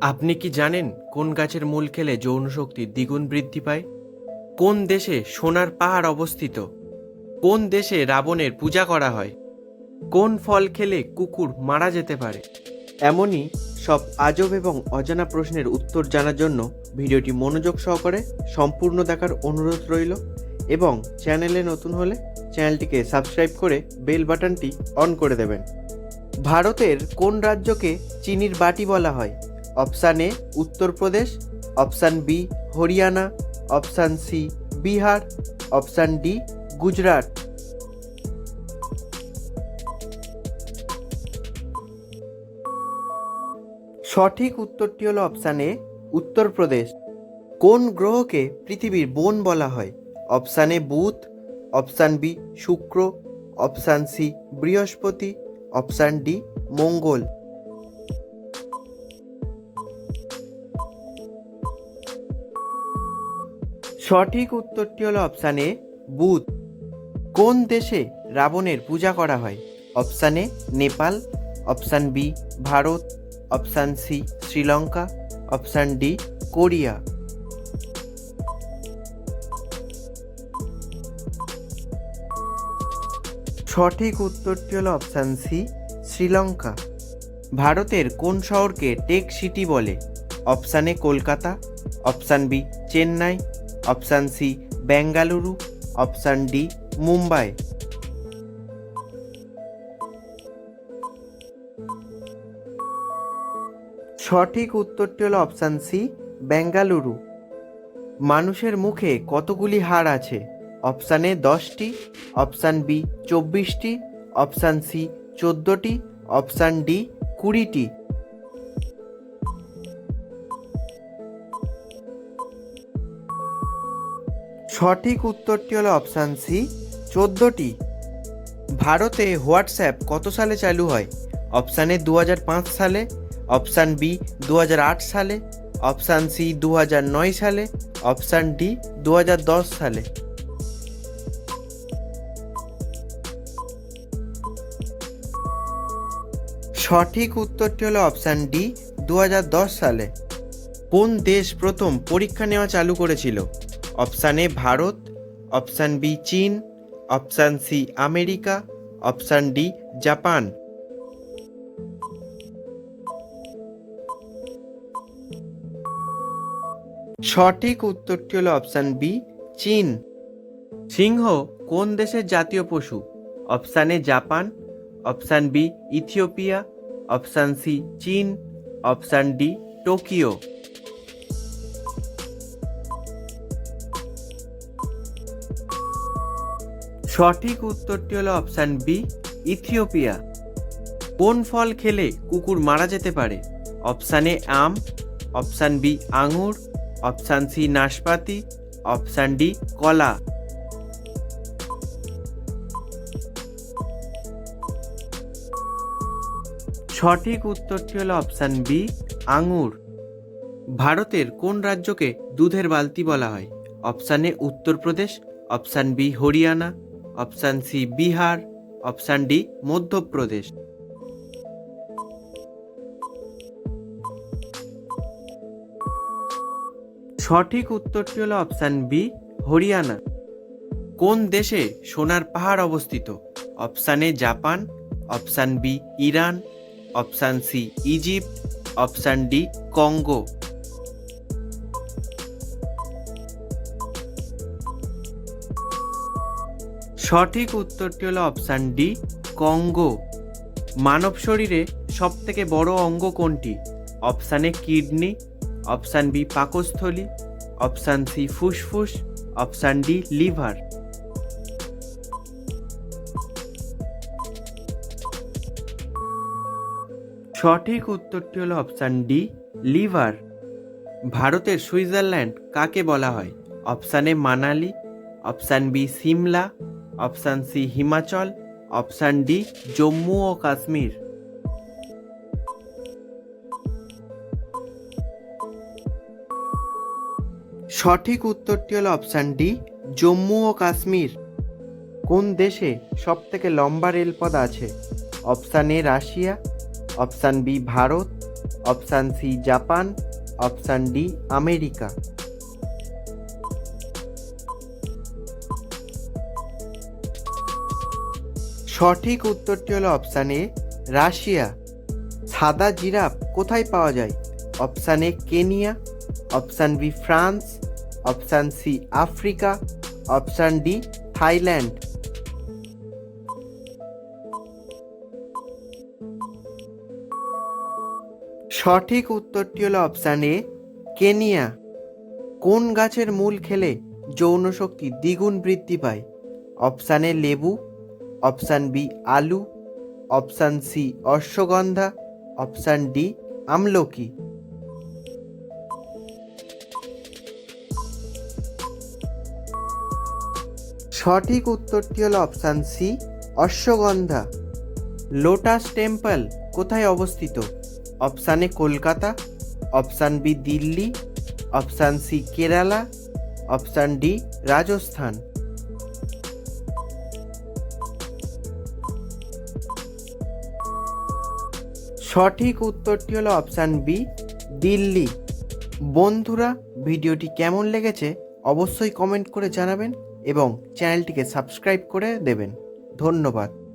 আপনি কি জানেন কোন গাছের মূল খেলে যৌন শক্তি দ্বিগুণ বৃদ্ধি পায়? কোন দেশে সোনার পাহাড় অবস্থিত? কোন দেশে রাবণের পূজা করা হয়? কোন ফল খেলে কুকুর মারা যেতে পারে? এমনই সব আজব এবং অজানা প্রশ্নের উত্তর জানার জন্য ভিডিওটি মনোযোগ সহকারে সম্পূর্ণ দেখার অনুরোধ রইল এবং চ্যানেলে নতুন হলে চ্যানেলটিকে সাবস্ক্রাইব করে বেল বাটনটি অন করে দেবেন। ভারতের কোন রাজ্যকে চিনির বাটি বলা হয়? Option A Uttar Pradesh, option B Haryana, option C Bihar, option D Gujarat. সঠিক উত্তরটি হলো অপশান এ উত্তরপ্রদেশ। কোন গ্রহকে পৃথিবীর বোন বলা হয়? অপশান এ বুধ, অপশান বি শুক্র, অপশান সি বৃহস্পতি, অপশান ডি মঙ্গল। সঠিক উত্তরটি হলো অপশান এ বুধ। কোন দেশে রাবণের পূজা করা হয়? Option A Nepal, option B Bharat, option C Sri Lanka, option D Korea. সঠিক উত্তরটি হলো অপশান সি শ্রীলঙ্কা। ভারতের কোন শহরকে টেক সিটি বলে? Option A Kolkata, option B Chennai, option C Bengaluru, option D Mumbai. সঠিক উত্তরটি হলো অপশান সি বেঙ্গালুরু। মানুষের মুখে কতগুলি হাড় আছে? অপশান এ 10টি, অপশান বি 24টি, অপশান সি 14টি, অপশান ডি 20টি। সঠিক উত্তরটি হলো অপশান সি 14টি। ভারতে হোয়াটসঅ্যাপ কত সালে চালু হয়? অপশান এ 2005 সালে, অপশান বি 2008 সালে, অপশান সি 2009 সালে, অপশান ডি 2010 সালে। সঠিক উত্তরটি হলো অপশান ডি 2010 সালে। কোন দেশ প্রথম পরীক্ষা নেওয়া চালু করেছিল? Option A Bharat, option B চীন, option C America, option D Japan. সঠিক উত্তরটি হলো অপশান বি চীন। সিংহ কোন দেশের জাতীয় পশু? Option A Japan, option B Ethiopia, option C চীন, অপশান ডি টোকিও। সঠিক উত্তরটি হলো অপশান বি ইথিওপিয়া। কোন ফল খেলে কুকুর মারা যেতে পারে? অপশান এ আম, অপশান বি আঙুর, অপশান সি নাশপাতি, অপশান ডি কলা। সঠিক উত্তরটি হলো অপশান বি আঙুর। ভারতের কোন রাজ্যকে দুধের বালতি বলা হয়? Option A Uttar Pradesh, option B Haryana, option C Bihar, option D Madhya Pradesh. সঠিক উত্তরটি হলো অপশান বি হরিয়ানা। কোন দেশে সোনার পাহাড় অবস্থিত? Option A Japan, option B Iran, option C Egypt, option D Congo. সঠিক উত্তরটি হলো অপশান ডি কঙ্গো। মানব শরীরে সব থেকে বড় অঙ্গ কোনটি? Option A kidney, option B পাকস্থলী, অপশান সি ফুসফুস, অপশান ডি লিভার। সঠিক উত্তরটি হলো অপশান ডি লিভার। ভারতের সুইজারল্যান্ড কাকে বলা হয়? Option A Manali, option B Simla, option C Himachal, option D Jammu ও কাশ্মীর। সঠিক উত্তরটি হলো অপশান ডি জম্মু ও কাশ্মীর। কোন দেশে সব থেকে লম্বা রেলপথ আছে? Option A Russia, option B Bharat, option C Japan, option D America. সঠিক উত্তরটি হলো অপশান এ রাশিয়া। সাদা জিরাফ কোথায় পাওয়া যায়? Option A Kenya, option B France, option C Africa, option D Thailand. সঠিক উত্তরটি হলো অপশান এ কেনিয়া। কোন গাছের মূল খেলে যৌন শক্তি দ্বিগুণ বৃদ্ধি পায়? অপশান এ লেবু, অপশান বি আলু, option C ashwagandha, option D আমলকি। সঠিক উত্তরটি হলো option C ashwagandha. Lotus temple কোথায় অবস্থিত? Option A Kolkata, option B Delhi, option C Kerala, option D Rajasthan. সঠিক উত্তরটি হলো অপশান বি দিল্লি। বন্ধুরা, ভিডিওটি কেমন লেগেছে অবশ্যই কমেন্ট করে জানাবেন এবং চ্যানেলটিকে সাবস্ক্রাইব করে দেবেন। ধন্যবাদ।